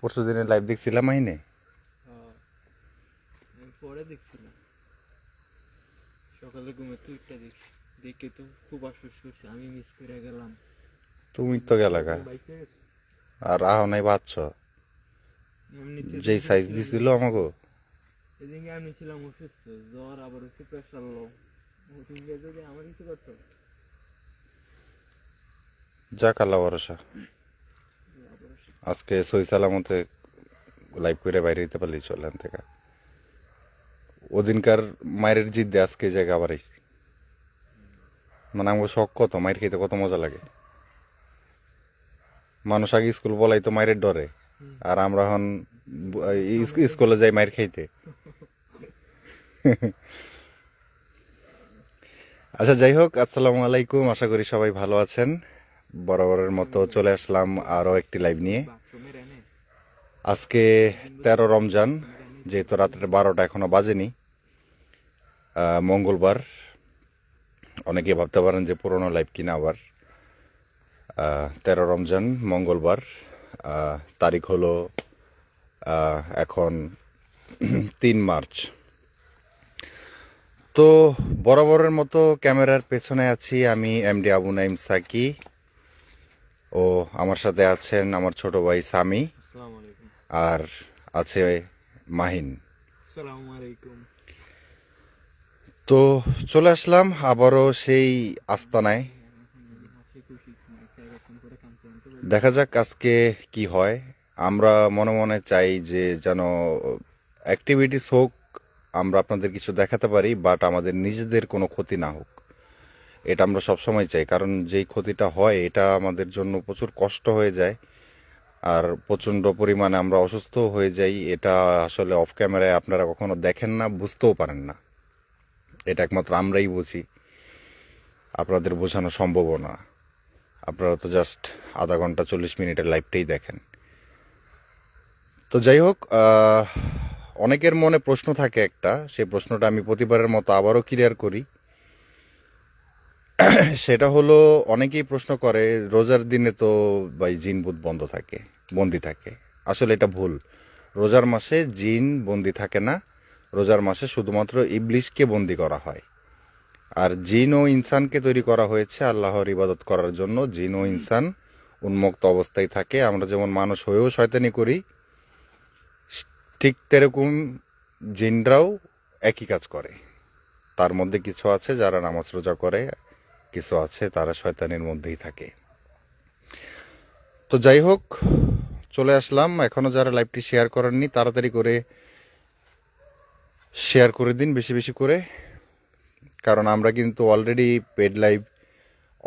পরশু দিনের লাইভ দেখছিলাম আইনে পরে দেখছিলাম সকালে ঘুমে টুইটটা দেখছি, দেখে তো খুব আফসোস করছি, আমি মিস করে গেলাম। তুমি তো গেলাগা আর আহ নাই বাচ্চ এমনিতে যেই সাইজ দিছিল আমাকে। এদিকে আমি ছিলাম অসুস্থ, জ্বর আবার হচ্ছে প্রেশার লো, ওদিকে যদি আমার কিছু করতো। যাক আল্লাহ ভরসা, আজকে সই সালামতে লাইভ করে বাইরে দিতে পারলি চলেন থেকে। ওদিনকার মায়ের জিদ দিয়ে আজকে জায়গা আবার আইসি, মানে আমার শখ কত মায়ের খেতে কত মজা লাগে। মানুষ আগে স্কুল বলাই তো মায়ের ডরে, আর আমরা এখন স্কুলে যাই মায়ের খাইতে। আচ্ছা যাই হোক, আসসালামু আলাইকুম, আশা করি সবাই ভালো আছেন। বরাবরের মতো চলে আসলাম আরও একটি লাইভ নিয়ে। আজকে 13 রমজান, যেহেতু রাত্রে 12টা এখনো বাজেনি, মঙ্গলবার। অনেকে ভাবতে পারেন যে পুরনো লাইভ কিনা, আবার 13 রমজান মঙ্গলবার, তারিখ হলো এখন 3 মার্চ। তো বরাবরের মতো ক্যামেরার পেছনে আছি আমি, এমডি আবু নাইম সাকি, ও আমার সাথে আছেন আমার ছোট ভাই সামি, আর আছে মাহিন। তো চলে আসলাম আবারও সেই আস্তানায়। দেখা যাক আজকে কি হয়। আমরা মনে মনে চাই যে যেন অ্যাক্টিভিটিস হোক, আমরা আপনাদের কিছু দেখাতে পারি, বাট আমাদের নিজেদের কোনো ক্ষতি না হোক, এটা আমরা সবসময় চাই। কারণ যেই ক্ষতিটা হয় এটা আমাদের জন্য প্রচুর কষ্ট হয়ে যায়, আর প্রচণ্ড পরিমাণে আমরা অসুস্থ হয়ে যাই। এটা আসলে অফ ক্যামেরায় আপনারা কখনো দেখেন না, বুঝতেও পারেন না, এটা একমাত্র আমরাই বুঝি, আপনাদের বোঝানো সম্ভব না। আপনারা তো জাস্ট আধা ঘন্টা 40 মিনিটের লাইভটাই দেখেন। তো যাই হোক, অনেকের মনে প্রশ্ন থাকে একটা, সেই প্রশ্নটা আমি প্রতিবারের মতো আবারও ক্লিয়ার করি। সেটা হলো, অনেকেই প্রশ্ন করে রোজার দিনে তো ভাই জিন ভূত বন্দি থাকে। আসলে এটা ভুল। রোজার মাসে জিন বন্দি থাকে না, রোজার মাসে শুধুমাত্র ইবলিশকে বন্দি করা হয়। আর জিন ও ইনসানকে তৈরি করা হয়েছে আল্লাহর ইবাদত করার জন্য। জিন ও ইনসান উন্মুক্ত অবস্থায় থাকে। আমরা যেমন মানুষ হয়েও শয়তানি করি, ঠিক তেরকম জিনরাও একই কাজ করে। তার মধ্যে কিছু আছে যারা নামাজ রোজা করে, কিছু আছে তারা শয়তানের মধ্যেই থাকে। তো যাই হোক, চলে আসলাম। এখনো যারা লাইভটি শেয়ার করেননি তাড়াতাড়ি করে শেয়ার করে দিন, বেশি বেশি করে, কারণ আমরা কিন্তু অলরেডি পেড লাইভ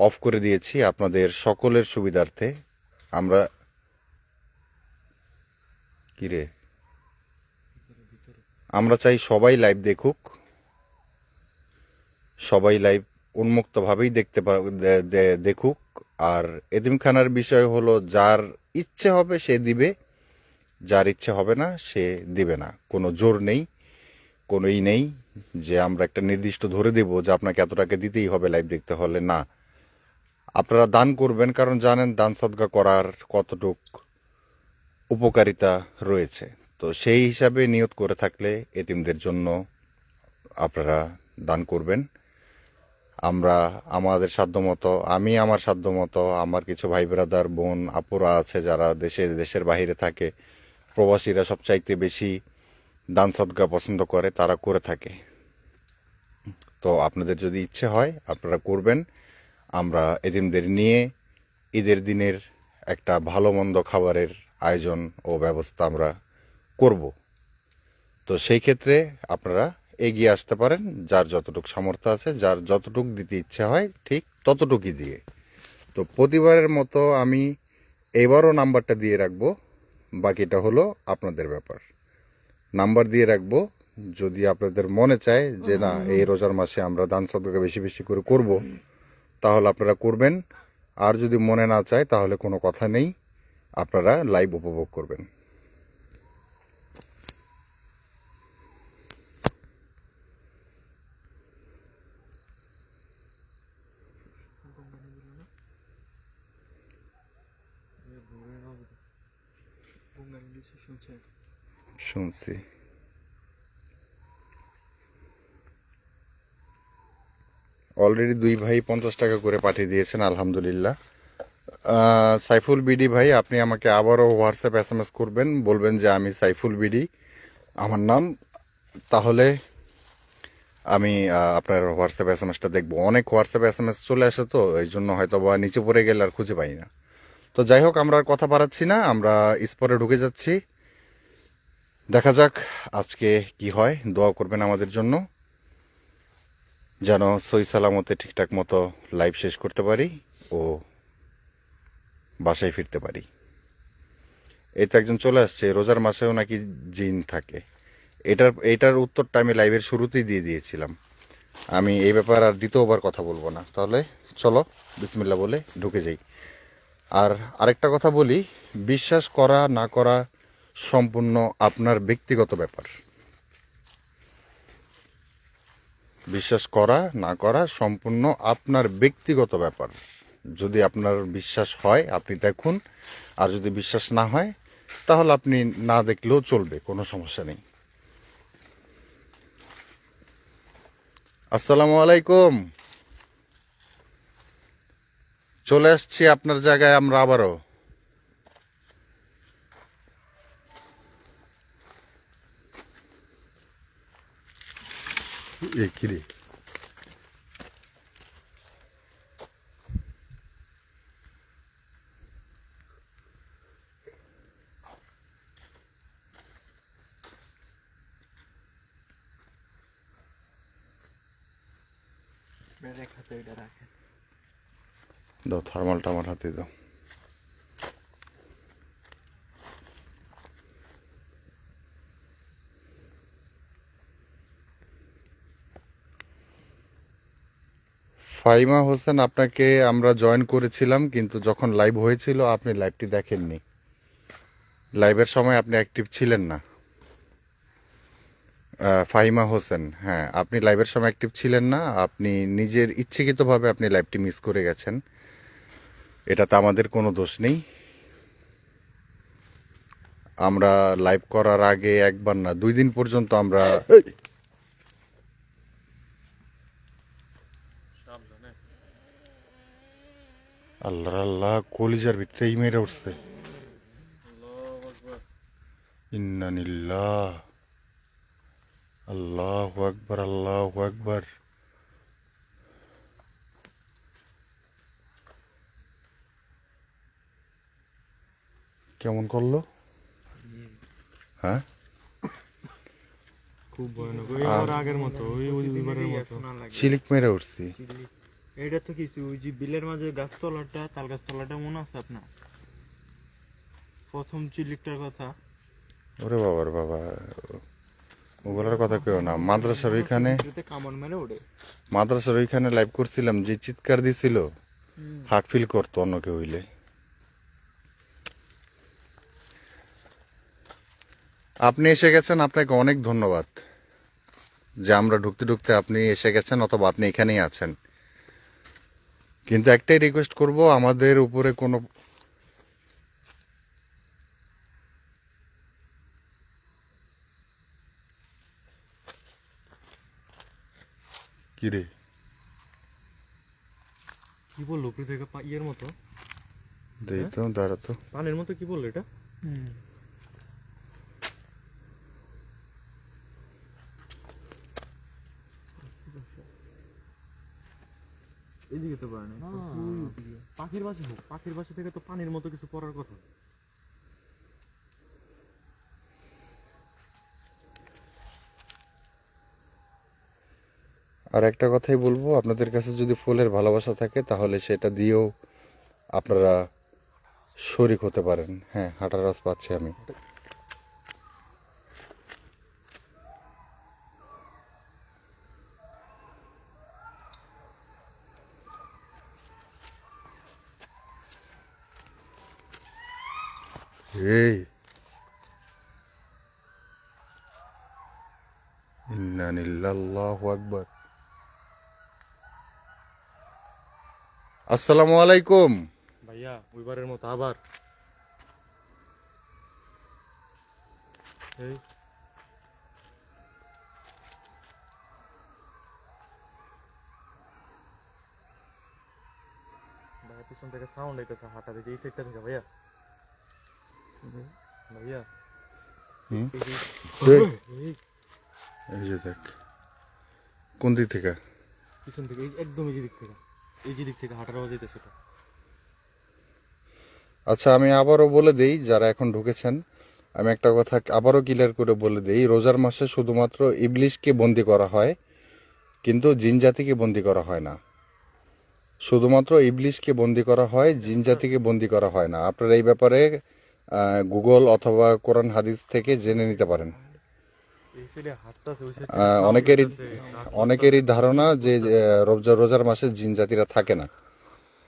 অফ করে দিয়েছি আপনাদের সকলের সুবিধার্থে। আমরা আমরা চাই সবাই লাইভ দেখুক, সবাই লাইভ উন্মুক্তভাবেই দেখুক। আর এতিমখানার বিষয় হলো, যার ইচ্ছে হবে সে দিবে, যার ইচ্ছে হবে না সে দিবে না। কোনো জোর নেই, কোনো নেই যে আমরা একটা নির্দিষ্ট ধরে দেব যে আপনাকে এত টাকা দিতেই হবে লাইভ দেখতে হলে। না, আপনারা দান করবেন, কারণ জানেন দান সদকা করার কতটুক উপকারিতা রয়েছে। তো সেই হিসাবে নিয়ত করে থাকলে এতিমদের জন্য আপনারা দান করবেন। আমরা আমাদের সাধ্যমতো, আমি আমার সাধ্যমতো, আমার কিছু ভাই ব্রাদার বোন আপুরা আছে যারা দেশের বাইরে থাকে, প্রবাসীরা সবচাইতে বেশি দান সদকা পছন্দ করে, তারা করে থাকে। তো আপনাদের যদি ইচ্ছে হয় আপনারা করবেন। আমরা এতিমদের নিয়ে ঈদের দিনের একটা ভালো মন্দ খাবারের আয়োজন ও ব্যবস্থা আমরা করব। তো সেই ক্ষেত্রে আপনারা এগিয়ে আসতে পারেন, যার যতটুকু সামর্থ্য আছে, যার যতটুকু দিতে ইচ্ছে হয় ঠিক ততটুকুই দিয়ে। তো প্রতিবারের মতো আমি এবারও নাম্বারটা দিয়ে রাখবো, বাকিটা হলো আপনাদের ব্যাপার। নাম্বার দিয়ে রাখবো, যদি আপনাদের মনে চায় যে না এই রোজার মাসে আমরা দান সদকা বেশি বেশি করে করব, তাহলে আপনারা করবেন। আর যদি মনে না চায় তাহলে কোনো কথা নেই, আপনারা লাইভ উপভোগ করবেন। শুনছি। অলরেডি 2 ভাই 50 টাকা করে পাঠিয়ে দিয়েছেন, আলহামদুলিল্লাহ। সাইফুল বিডি ভাই, আপনি আমাকে আবারও হোয়াটসঅ্যাপ SMS করবেন, বলবেন যে আমি সাইফুল বিডি আমার নাম, তাহলে আমি আপনার হোয়াটসঅ্যাপ SMSটা দেখবো। অনেক হোয়াটসঅ্যাপ SMS চলে আসে, তো এই জন্য হয়তো বা নিচে পড়ে গেলে আর খুঁজে পাই না। তো যাই হোক, আমরা আর কথা বাড়াচ্ছি না, আমরা স্পটে ঢুকে যাচ্ছি। দেখা যাক আজকে কি হয়। দোয়া করবেন আমাদের জন্য, যেন সই সালামতে ঠিকঠাক মতো লাইভ শেষ করতে পারি ও বাসায় ফিরতে পারি। এই তো একজন চলে আসছে, রোজার মাসেও নাকি জিন থাকে। এটার উত্তরটা আমি লাইভের শুরুতেই দিয়ে দিয়েছিলাম। আমি এই ব্যাপার আর দ্বিতীয়বার কথা বলবো না। তাহলে চলো বিসমিল্লাহ বলে ঢুকে যাই। আর আরেকটা কথা বলি, বিশ্বাস করা না করা সম্পূর্ণ আপনার ব্যক্তিগত ব্যাপার। বিশ্বাস করা না করা সম্পূর্ণ আপনার ব্যক্তিগত ব্যাপার। যদি আপনার বিশ্বাস হয় আপনি দেখুন, আর যদি বিশ্বাস না হয় তাহলে আপনি না দেখলেও চলবে, কোনো সমস্যা নেই। আসসালামু আলাইকুম। চলে আসছি আপনার জায়গায় আমরা আবারও। কি রে? দাও থার্মালটা আমার হাতে দাও। ফাইমা হোসেন, আপনাকে আমরা জয়েন করেছিলাম, কিন্তু যখন লাইভ হয়েছিল আপনি লাইভটি দেখেননি। লাইভের সময় আপনি অ্যাক্টিভ ছিলেন না। ফাহিমা হোসেন, হ্যাঁ, আপনি লাইভের সময় অ্যাক্টিভ ছিলেন না। আপনি নিজের ইচ্ছাকৃতভাবে আপনি লাইভটি মিস করে গেছেন। এটাতে আমাদের কোনো দোষ নেই। আমরা লাইভ করার আগে একবার না 2 দিন পর্যন্ত আমরা আল্লাহ আল্লাহ কলিজার ভিতরে মেরে উঠছে। ইন্নানিল্লাহ, আল্লাহু আকবার, আল্লাহু আকবার। কেমন করলো? হ্যাঁ, খুব ভয়ানক, ওই আমার আগের মতো, ওইবারের মতো চিলিক মেরে উঠছি। এটা তো কিছু ওই যে বিলের মাঝে গাছতলাটা, তাল গাছতলাটা মনে আছে আপনার? প্রথম চিলিকটার কথা। ওরে বাবার বাবা, ওগুলোর কথা কেউ না। মাদ্রাসার ওইখানে, কামড় মেরে ওঠে। মাদ্রাসার ওইখানে লাইভ করছিলাম, যে চিৎকার দিছিল হার্ট ফিল করতো অন্য কেউ হইলে। আপনি এসে গেছেন, আপনাকে অনেক ধন্যবাদ যে আমরা ঢুকতে ঢুকতে আপনি এসে গেছেন, অথবা আপনি এখানেই আছেন। কিন্তু একটাই রিকোয়েস্ট করব, আমাদের উপরে কোনো কি রে, কি বললো উপরে থেকে ইয়ের মতো, দেই তো, দাঁড়া তো। পানের মতো কি বললো এটা? এদিকে তো পারে না, পাখির বাসা হোক, পাখির বাসা থেকে তো পানির মতো কিছু পড়ার কথা। আর একটা কথাই বলবো, আপনাদের কাছে যদি ফুলের ভালোবাসা থাকে তাহলে সেটা দিয়েও আপনারা শরিক হতে পারেন। হ্যাঁ, হাঁটার রাস পাচ্ছি আমি। এই ইন্না লিল্লাহি আল্লাহু আকবার। আসসালামু আলাইকুম। ভাইয়া ওইবারের মতো আবার এই ভাইয়া পিছন থেকে সাউন্ড আইতেছে, হাঁটা থেকে এই সাইডটা থেকে ভাইয়া। ভাইয়া হুম? এই যে দেখ, এই এই যে দেখ কোন দিক থেকে। পিছন থেকে একদম এই যে দিক থেকে, এই যে দিক থেকে হাঁটার আওয়াজ আইতেছে তো। আচ্ছা, আমি আবারও বলে দেই যারা এখন ঢুকেছেন, আমি একটা কথা আবারও ক্লিয়ার করে বলে দেই, রোজার মাসে শুধুমাত্র ইবলিশকে বন্দি করা হয়, কিন্তু জিন জাতিকে বন্দি করা হয় না। শুধুমাত্র ইবলিশকে বন্দি করা হয়, জিন জাতিকে বন্দি করা হয় না। আপনারা এই ব্যাপারে গুগল অথবা কোরআন হাদিস থেকে জেনে নিতে পারেন। এই সাইডে হাঁটতাছে, ওই সাইড থেকে sound অনেকেরই হইতাছে, গাছ অনেকেরই লড়তাছে। ধারণা যে রোজার মাসে জিন জাতিরা থাকে না।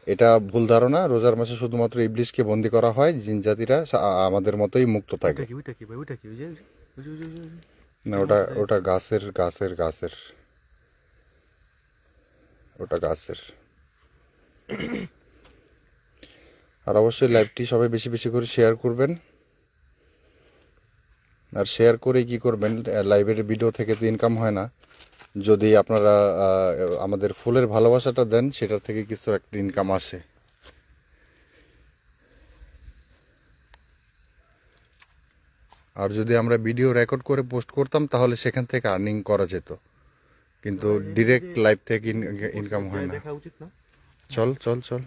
এটা ভুল ধারণা। রোজার মাসে শুধুমাত্র ইবলিশকে বন্দি করা হয়, জিন জাতিরা আমাদের মতোই মুক্ত থাকে। ওইটা কি ভাই, ওইটা কি? ওই যে ওই যে ওই যে ওই যে ওই যে। না, ওটা ওটা গাছের ওটা গাছের। আর অবশ্যই লাইভটি সবাই বেশি বেশি করে শেয়ার করবেন। আর শেয়ার করে কি করবেন, লাইভের ভিডিও থেকে তো ইনকাম হয় না। যদি আপনারা আমাদের ফুলের ভালোবাসাটা দেন, সেটার থেকে কিছু একটা ইনকাম আসে। আর যদি আমরা ভিডিও রেকর্ড করে পোস্ট করতাম, তাহলে সেখান থেকে আর্নিং করা যেত, কিন্তু ডিরেক্ট লাইভ থেকে ইনকাম হয় না। দেখা উচিত না। চল চল চল।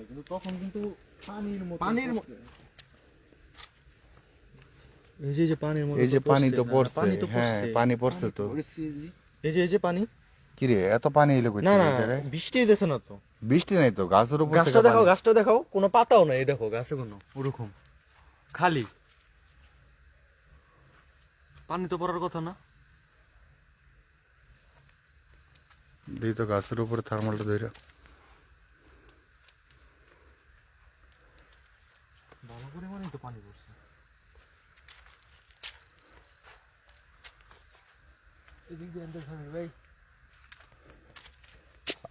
কিন্তু তখন কিন্তু পানির এই যে পানির মতো এই যে পানি তো না, পড়ছে, পানি তো হ্যাঁ পড়ছে। পানি পড়ছে তো। এই যে পানি। কি রে, এত পানি এলো কই না থেকে না, এই জায়গায়? বৃষ্টি দিতেছে না তো। বৃষ্টি নাই তো, গাছের উপর গাছটা থেকে দেখাও, পানি। গাছটা দেখাও, কোনো পাতাও নাই। এই দেখো গাছে কোনো ওরকম খালি পানি তো পড়ার কথা না। দিই তো গাছের উপরে থার্মালটা ধরে। ভালো পরিমাণে তো পানি পড়ছে। এদিক দিয়ে এনতে থামি ভাই।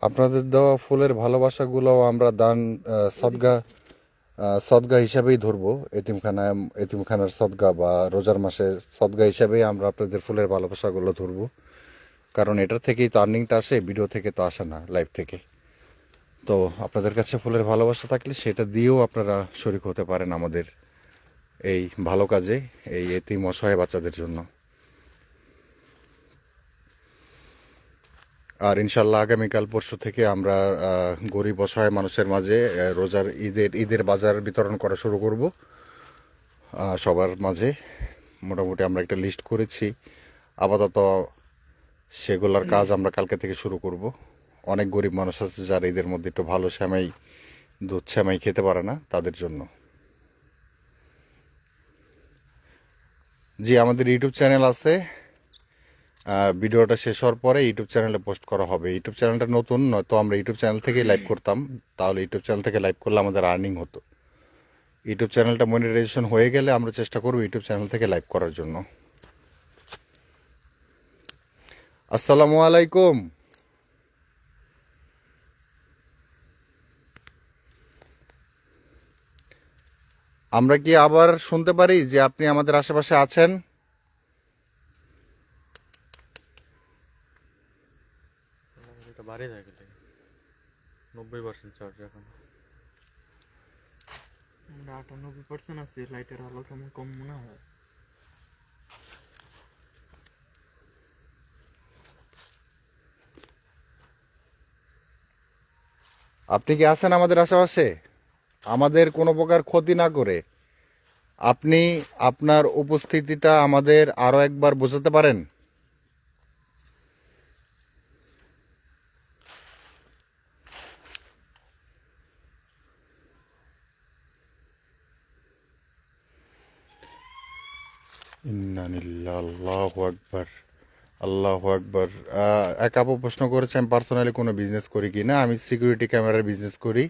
আপনাদের দেওয়া ফুলের ভালোবাসাগুলো আমরা দান, সদগা হিসাবেই ধরবো। এতিমখানার সদগা বা রোজার মাসে সদগা হিসাবেই আমরা আপনাদের ফুলের ভালোবাসাগুলো ধরবো। কারণ এটার থেকেই তো আর্নিংটা আসে, ভিডিও থেকে তো আসে না, লাইভ থেকে। তো আপনাদের কাছে ফুলের ভালোবাসা থাকলে সেটা দিয়েও আপনারা শরিক হতে পারেন আমাদের এই ভালো কাজে, এই এতিম অসহায় বাচ্চাদের জন্য। আর ইনশাল্লাহ আগামীকাল পরশু থেকে আমরা গরিব অসহায় মানুষের মাঝে রোজার ঈদের বাজার বিতরণ করা শুরু করব। সবার মাঝে মোটামুটি আমরা একটা লিস্ট করেছি। আপাতত সেগুলোর কাজ আমরা কালকে থেকে শুরু করব। অনেক গরিব মানুষ আছে যারা ঈদের মধ্যে একটু ভালো সেমাই, দুধ সেমাই খেতে পারে না, তাদের জন্য। জি, আমাদের ইউটিউব চ্যানেল আছে। ভিডিওটা শেষ হওয়ার পরে ইউটিউব চ্যানেলে পোস্ট করা হবে। ইউটিউব চ্যানেলটা নতুন, নয়তো আমরা ইউটিউব চ্যানেল থেকেই লাইভ করতাম। তাহলে ইউটিউব চ্যানেল থেকে লাইভ করলে আমাদের আর্নিং হতো। ইউটিউব চ্যানেলটা মনিটাইজেশন হয়ে গেলে আমরা চেষ্টা করব ইউটিউব চ্যানেল থেকে লাইভ করার জন্য। আসসালামু আলাইকুম। আমরা কি আবার শুনতে পারি যে আপনি আমাদের আশেপাশে আছেন? এটা বাড়ে যায় গেলে 90% চার্জ এখন। আমরা 98% আছে, লাইটের আলো কেমন কম মনে হয়। আপনি কি আছেন আমাদের আশেপাশে? আমাদের কোনো প্রকার ক্ষতি না করে আপনি আপনার উপস্থিতিটা আমাদের আরো একবার বোঝাতে পারেন? ইন্না লিল্লাহি আল্লাহু আকবার। আল্লাহু আকবার। এক আপু প্রশ্ন করেছে আমি পার্সোনালি কোনো বিজনেস করি কি না। আমি সিকিউরিটি ক্যামেরার বিজনেস করি,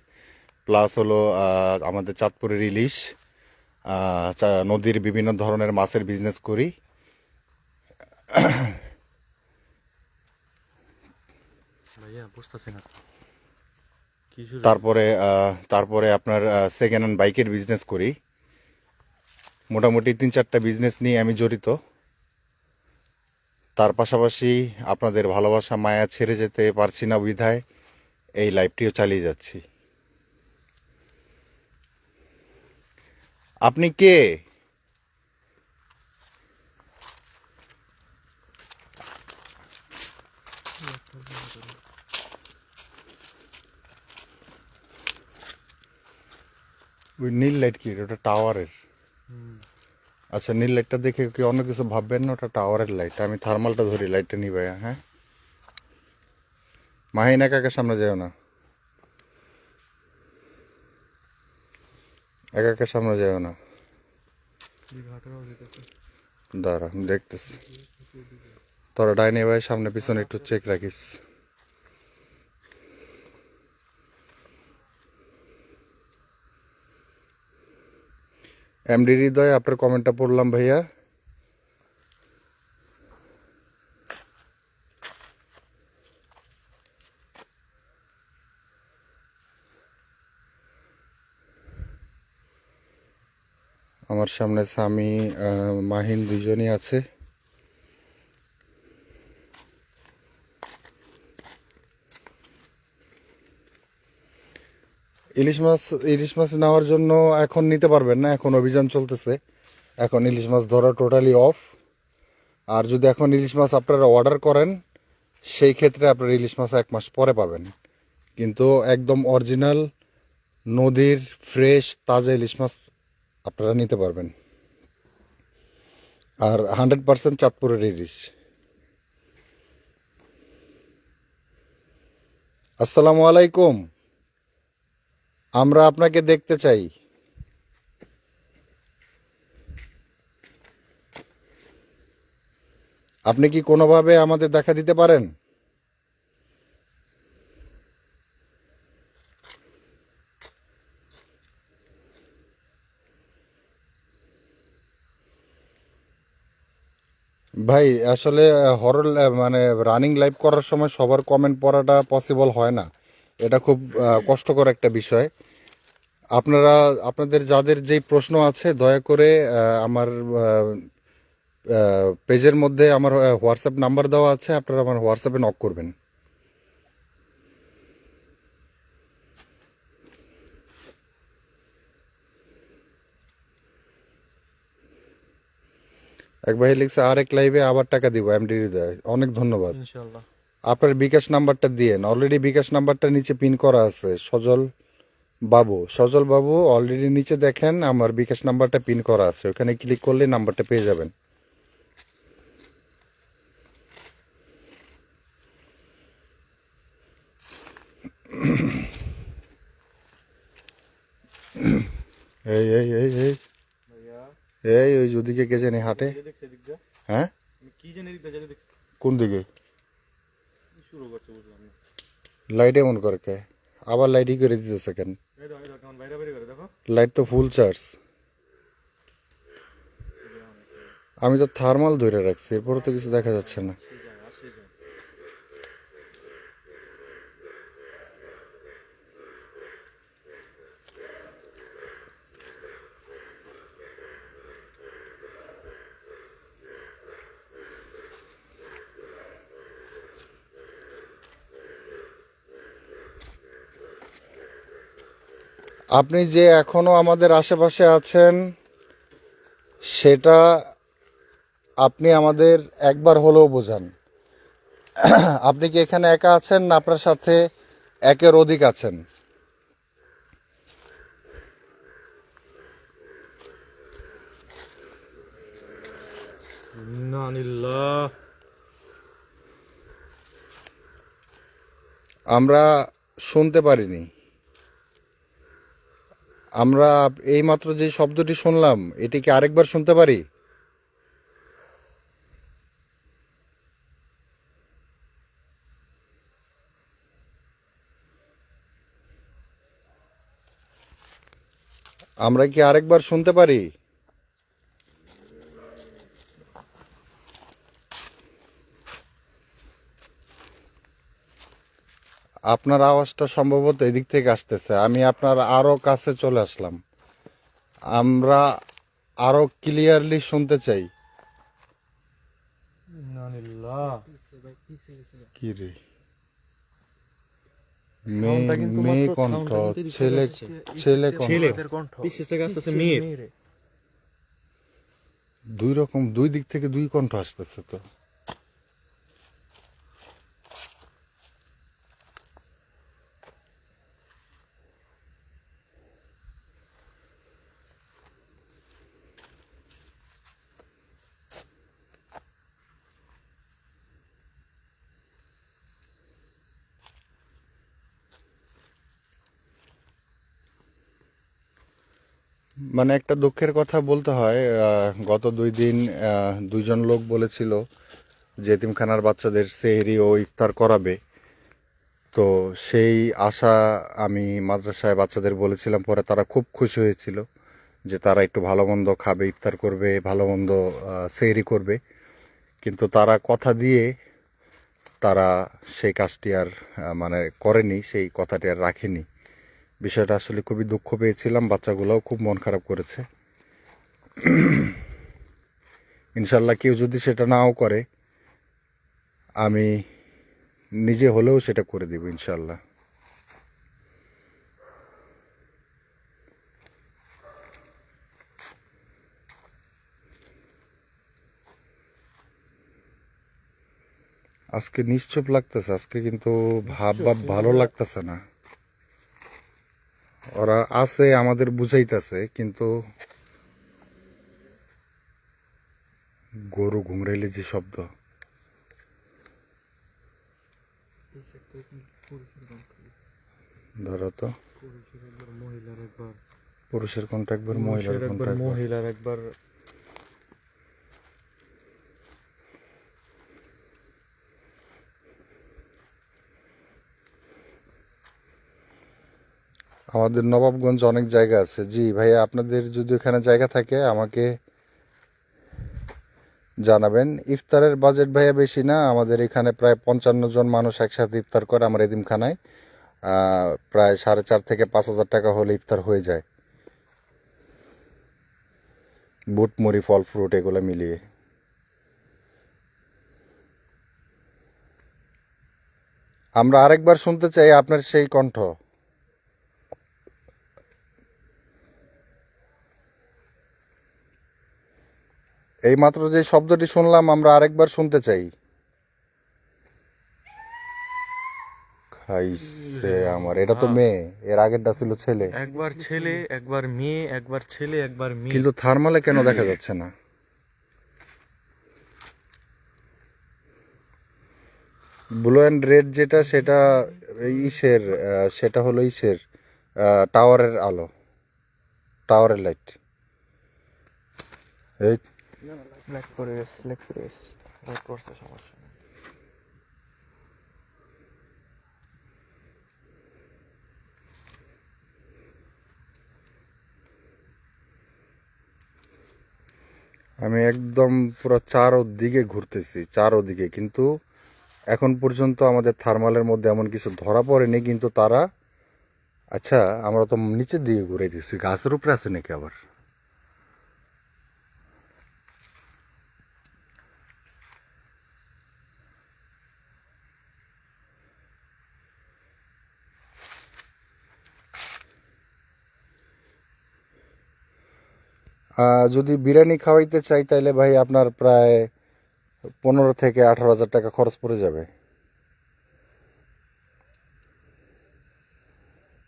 প্লাস হলো আমাদের চাঁদপুরের ইলিশ, নদীর বিভিন্ন ধরনের মাছের বিজনেস করি। ভাইয়া বুঝতেছি না কি শুরু তারপরে আপনার সেকেন্ড হ্যান্ড বাইকের বিজনেস করি। মোটামুটি 3-4টা বিজনেস নিয়ে আমি জড়িত। তার পাশাপাশি আপনাদের ভালোবাসা মায়া ছেড়ে যেতে পারছি না বিধায় এই লাইফটিও চালিয়ে যাচ্ছি। আপনি কে? ওই নীল লাইট কি ওটা? টাওয়ারের? আচ্ছা, নীল লাইটটা দেখে কি অন্য কিছু ভাববেন না, ওটা টাওয়ারের লাইট। আমি থার্মালটা ধরি, লাইটটা নিবে। হ্যাঁ, মাহিন একা সামনে যাও না, একা সামনে যাও না। দাঁড়া, আমি দেখতেছি। তোরা ডাইনে ভাই সামনে পিছনে একটু চেক রাখিস। এমডি হৃদয়, আপনার কমেন্টটা পড়লাম ভাইয়া। আমার সামনে সামি, মাহিন দুইজনই আছে। ইলিশ মাছ নেওয়ার জন্য এখন নিতে পারবেন না, এখন অভিযান চলতেছে। এখন ইলিশ মাছ ধরা টোটালি অফ। আর যদি এখন ইলিশ মাছ আপনারা অর্ডার করেন, সেই ক্ষেত্রে আপনারা ইলিশ মাছ 1 মাস পরে পাবেন। কিন্তু একদম অরিজিনাল নদীর ফ্রেশ তাজা ইলিশ মাছ আপনারা নিতে পারবেন। আর 100% চাঁদপুরের ইলিশ। আসসালামু আলাইকুম, আমরা আপনাকে দেখতে চাই। আপনি কি কোনোভাবে আমাদের দেখা দিতে পারেন? ভাই আসলে হরর মানে রানিং লাইভ করার সময় সবার কমেন্ট পড়াটা পসিবল হয় না। এটা খুব কষ্টকর একটা বিষয়। আপনাদের যাদের যেই প্রশ্ন আছে দয়া করে আমার পেজের মধ্যে আমার হোয়াটসঅ্যাপ নাম্বার দেওয়া আছে, আপনারা আমার হোয়াটসঅ্যাপে নক করবেন। এক ভাই লিখছে আরেক লাইভে আবার টাকা দিব। এমডি হৃদয়, অনেক ধন্যবাদ। ইনশাআল্লাহ। আপনার বিকাশ নাম্বারটা দিয়েন, অলরেডি বিকাশ নাম্বারটা নিচে পিন করা আছে। সজল বাবু অলরেডি নিচে দেখেন আমার বিকাশ নাম্বারটা পিন করা আছে, ওখানে ক্লিক করলে নাম্বারটা পেয়ে যাবেন। এই এই এই এই ভাইয়া এই ওই যদিকে কে জানি হাঁটে। দেখছে দিক দিয়ে হ্যাঁ, কি জানি দিক দিয়ে দেখছে কোন দিকে? শুরু করছে বুঝলাম না। লাইট এমন করে কে? আবার লাইটই করে দিতেছে কেন? এই দেখো কেমন বাইরে বাইরে করে দেখো। লাইট তো ফুল চার্জ। আমি তো থার্মাল ধরে রাখছি, এরপরও তো কিছু দেখা যাচ্ছে না। আসে যায়। আপনি যে এখনো আমাদের আশেপাশে আছেন সেটা আপনি আমাদের একবার হলেও বোঝান। আপনি কি এখানে একা আছেন না আপনার সাথে একের অধিক আছেন? ইন্নালিল্লাহ। আমরা শুনতে পারিনি। আমরা এইমাত্র যে শব্দটি শুনলাম এটি কি আরেকবার শুনতে পারি? আমরা কি আরেকবার শুনতে পারি? আপনার আওয়াজটা সম্ভবত এদিক থেকে আসতেছে, আমি আপনার আরো কাছে চলে আসলাম, আমরা আরো ক্লিয়ারলি শুনতে চাই। কি রে, সাউন্ডটা কিন্তু মেয়ে মাত্র কণ্ঠ, সাউন্ডটা কিন্তু এদিক থেকে ছেলে আসছে। ছেলে কণ্ঠ, ছেলেদের কণ্ঠ পিছে থেকে আসতেছে মেয়ের। দুই রকম, দুই দিক থেকে দুই কণ্ঠ আসতেছে তো। মানে একটা দুঃখের কথা বলতে হয়, গত 2 দিন দুইজন লোক বলেছিল যে এতিমখানার বাচ্চাদের সেহরি ও ইফতার করাবে। তো সেই আশা আমি মাদ্রাসায় বাচ্চাদের বলেছিলাম, পরে তারা খুব খুশি হয়েছিল যে তারা একটু ভালো মন্দ খাবে, ইফতার করবে, ভালো মন্দ সেহরি করবে। কিন্তু তারা কথা দিয়ে তারা সেই কাজটি আর মানে করেনি, সেই কথাটি আর রাখেনি। বিষয়টা আসলে খুবই দুঃখ পেয়েছিলাম, বাচ্চাগুলোও খুব মন খারাপ করেছে। ইনশাল্লাহ কেউ যদি সেটা নাও করে, আমি নিজে হলেও সেটা করে দিব ইনশাল্লাহ। আজকে নিশ্চুপ লাগতেছে, আজকে কিন্তু ভাব ভালো লাগতেছে না। ওরা আছে আমাদের বুঝাইতেছে, কিন্তু গরু ঘুমরাইলে যে শব্দ, ধরো তো, মহিলার একবার, পুরুষের কণ্ঠ একবার, মহিলার কণ্ঠ একবার। মহিলার একবার। আমাদের নবাবগঞ্জ অনেক জায়গা আছে। জি ভাইয়া, আপনাদের যদি ওখানে জায়গা থাকে আমাকে জানাবেন। ইফতারের বাজেট ভাইয়া বেশি না, আমাদের এখানে প্রায় 55 জন মানুষ একসাথে ইফতার করে আমার এতিমখানায়। প্রায় 4.5 থেকে 5 হাজার টাকা হলে ইফতার হয়ে যায়, বুট মুড়ি ফল ফ্রুট এগুলো মিলিয়ে। আমরা আরেকবার শুনতে চাই আপনার সেই কণ্ঠ। এই মাত্র যে শব্দটি শুনলাম, আমরা আরেকবার শুনতে চাই। খাইছে আমার, এটা তো মেয়ে, এর আগেরটা ছিল ছেলে। একবার ছেলে, একবার মেয়ে, একবার ছেলে, একবার মেয়ে। কিন্তু থার্মালে কেন দেখা যাচ্ছে না? ব্লু অ্যান্ড রেড যেটা, সেটা ইসের, সেটা হলো ইসের টাওয়ারের আলো, টাওয়ারের লাইট। এই ব্ল্যাক করে গেছে, ব্ল্যাক করে গেছে, ব্ল্যাক করতে সমস্যা নেই। আমি একদম পুরো চারোদিকে ঘুরতেছি, চারোদিকে, কিন্তু এখন পর্যন্ত আমাদের থার্মালের মধ্যে এমন কিছু ধরা পড়েনি। কিন্তু তারা, আচ্ছা আমরা তো নিচের দিকে ঘুরে দিচ্ছি, গাছের উপরে আছে নাকি আবার? যদি বিরিয়ানি খাওয়াইতে চাই তাহলে ভাই আপনার প্রায় 15 থেকে 18 হাজার টাকা খরচ পড়ে যাবে।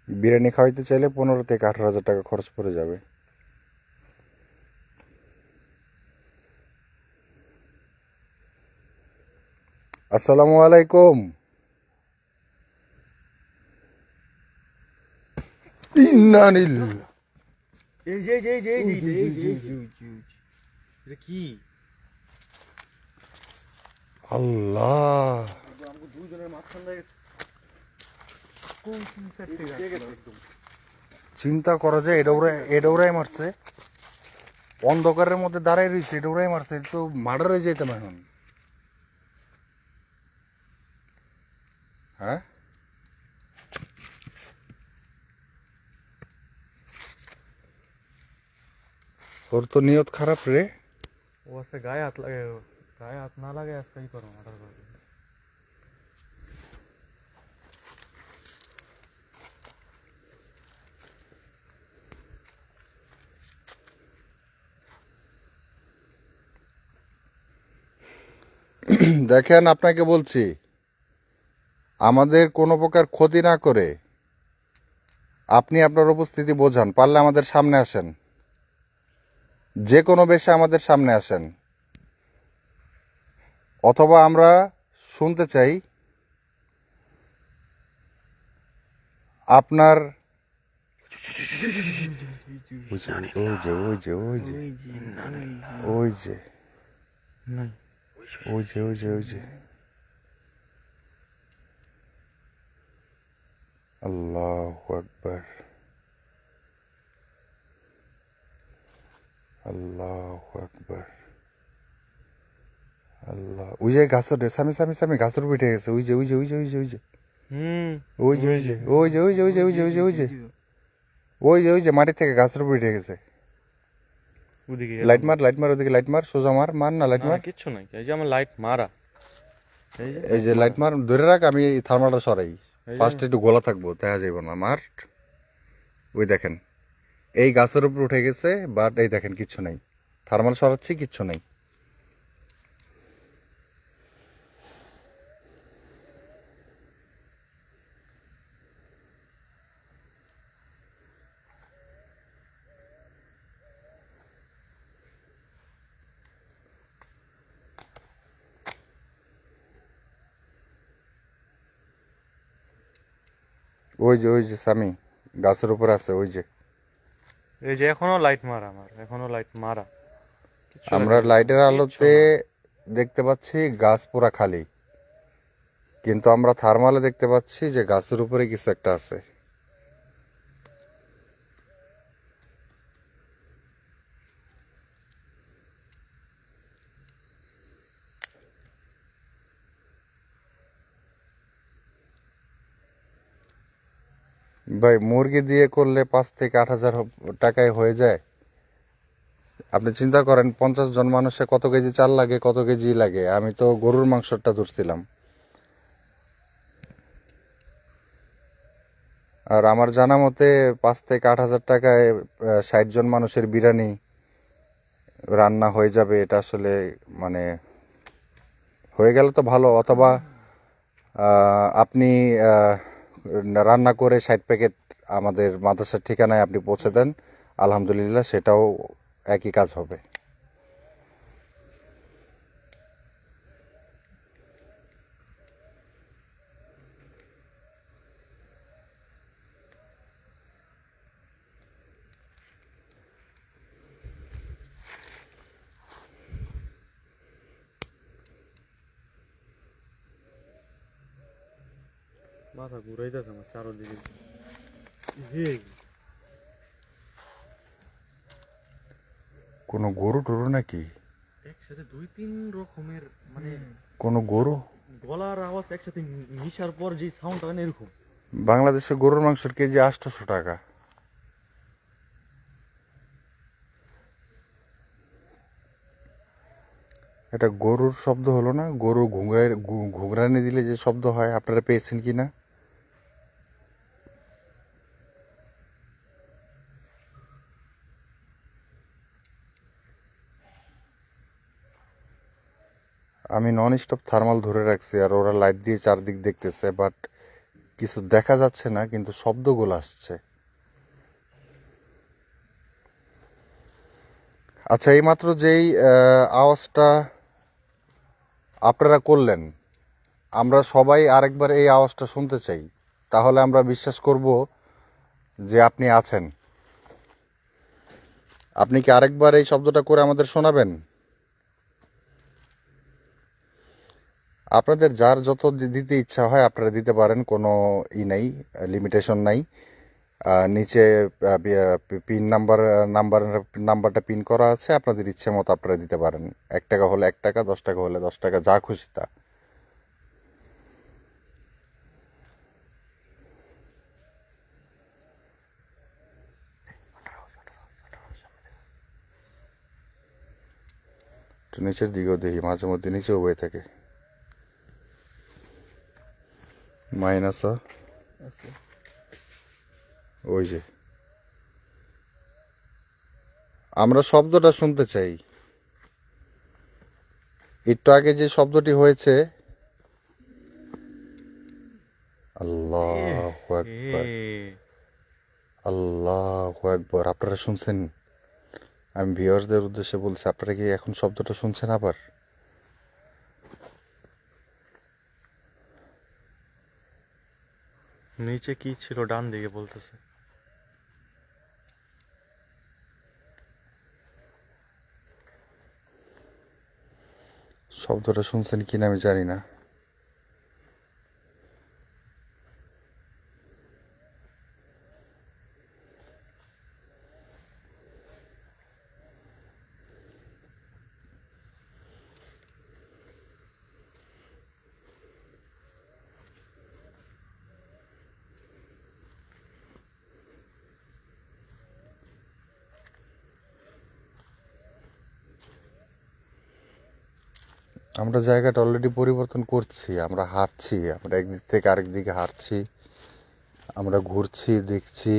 বিরিয়ানি খাওয়াইতে চাইলে 15 থেকে 18 হাজার টাকা খরচ পড়ে যাবে। আসসালামু আলাইকুম। ইন্নানিল্লাহ। এই যে এই যে এই যে এই যে এই যে এই যে এটা কি? আল্লাহ, আমাকে দুইজনের মাঝখান থেকে কোন সাইড থেকে আসলো একদম। চিন্তা করা যায়, এটা ওরাই মারছে, অন্ধকারের মধ্যে দাঁড়াই রয়েছে, এটা ওরাই মারছে, এটা তো মার্ডার হয়ে যেতাম এখন। হ্যাঁ, ওর তো নিয়ত খারাপ রে। ও আজকে গায়ে হাত লাগে, গায়ে হাত না লাগে আজকে ই করো মার্ডার করবে। দেখেন, আপনাকে বলছি, আমাদের কোনো প্রকার ক্ষতি না করে আপনি আপনার উপস্থিতি বোঝান, পারলে আমাদের সামনে আসেন, যে কোনো বেশে আমাদের সামনে আসেন, অথবা আমরা শুনতে চাই আপনার ওই যে ওই যে ওই যে ওই যে ওই যে ওই যে ওই যে ওই যে আল্লাহু আকবার, আল্লাহু আকবার, আল্লাহ। ওই যে গাছের সামনে সামনে সামনে গাছের উঠে গেছে, ওই যে ওই যে ওই যে ওই যে ওই যে ওই যে ওই যে ওই যে ওই যে ওই যে ওই যে ওই যে ওই যে ওই যে মাটি থেকে গাছের উপর উঠে গেছে। ওদিকে লাইট মার, লাইট মার, ওদিকে লাইট মার, সোজা মার, মার না লাইট মার। কিচ্ছু নাই, এই যে আমার লাইট মারা, এই যে লাইট মার, ধরে রাখ, আমি থার্মালটা সরাই, ফার্স্ট একটু গোলা থাকবো, দেখা যাইব না, মার। ওই দেখেন, এই গাছের উপর উঠে গেছে, বাট এই দেখেন কিচ্ছু নাই, থার্মাল সরাচ্ছি, কিচ্ছু নাই। ওই যে সামি গাছের উপর আছে, ওই যে এই যে এখনো লাইট মারা, আমার এখনো লাইট মারা। কিচ্ছু আমরা দেখা লাইটের যাচ্ছে না, আলোতে কিচ্ছু দেখতে পাচ্ছি গাছ পুরা খালি, কিন্তু আমরা থার্মালে দেখতে পাচ্ছি যে গাছের উপরে কিছু একটা আছে। ভাই, মুরগি দিয়ে করলে 5 থেকে 8 হাজার টাকায় হয়ে যায়। আপনি চিন্তা করেন, 50 জন মানুষে কত কেজি চাল লাগে, কত কেজি লাগে। আমি তো গরুর মাংসটা ধরছিলাম, আর আমার জানা মতে 5 থেকে 8 হাজার টাকায় 60 জন মানুষের বিরিয়ানি রান্না হয়ে যাবে। এটা আসলে মানে হয়ে গেলে তো ভালো, অথবা আপনি রান্না করে 60 প্যাকেট আমাদের মাদ্রাসার ঠিকানায় আপনি পৌঁছে দেন, আলহামদুলিল্লাহ, সেটাও একই কাজ হবে। মাথা ঘুরাইতেছে আমার চারোদিকে। কোনো গরু টরু নাকি? একসাথে দুই তিন রকমের, মানে কোনো গরু? গলার আওয়াজ একসাথে মিশার পর যে সাউন্ড হয় না, এরকম। বাংলাদেশে গরুর মাংসের কেজি 800 টাকা। এটা গরুর শব্দ হলো না? গরু ঘুংরানি দিলে যে শব্দ হয়, আপনারা পেয়েছেন কি না? আমি নন স্টপ থার্মাল ধরে রাখছি, আর ওরা লাইট দিয়ে চারদিক দেখতেছে, বাট কিছু দেখা যাচ্ছে না, কিন্তু শব্দগুলো আসছে। আচ্ছা, এইমাত্র যেই আওয়াজটা আপনারা করলেন, আমরা সবাই আরেকবার এই আওয়াজটা শুনতে চাই, তাহলে আমরা বিশ্বাস করব যে আপনি আছেন। আপনি কি আরেকবার এই শব্দটা করে আমাদের শোনাবেন? আপনাদের যার যত দিতে ইচ্ছা হয় আপনারা দিতে পারেন, কোনো ই নাই, লিমিটেশন নাই। নিচে পিন নাম্বারটা পিন করা আছে, আপনাদের ইচ্ছে মতো আপনারা দিতে পারেন। 1 টাকা হলে 1 টাকা, 10 টাকা হলে 10 টাকা, যা খুশি তা। একটু নিচের দিকেও দেখি, মাঝে মধ্যে নিচেও বয়ে থাকে। মাইনাস ওই যে আমরা শব্দটা শুনতে চাই। একটু আগে যে শব্দটি হয়েছে, আল্লাহু আকবার, আল্লাহু আকবার, আপনারা শুনছেন? আমি ভিউয়ার্সদের উদ্দেশ্যে বলছি, আপনারা কি এখন শব্দটা শুনছেন আবার? নিচে কি ছিল ডান দিকে বলতেছে। শব্দটা শুনছেন কিনা আমি জানি না। আমরা জায়গাটা অলরেডি পরিবর্তন করছি, আমরা হাঁটছি, আমরা একদিক থেকে আরেক দিকে হাঁটছি, আমরা ঘুরছি, দেখছি,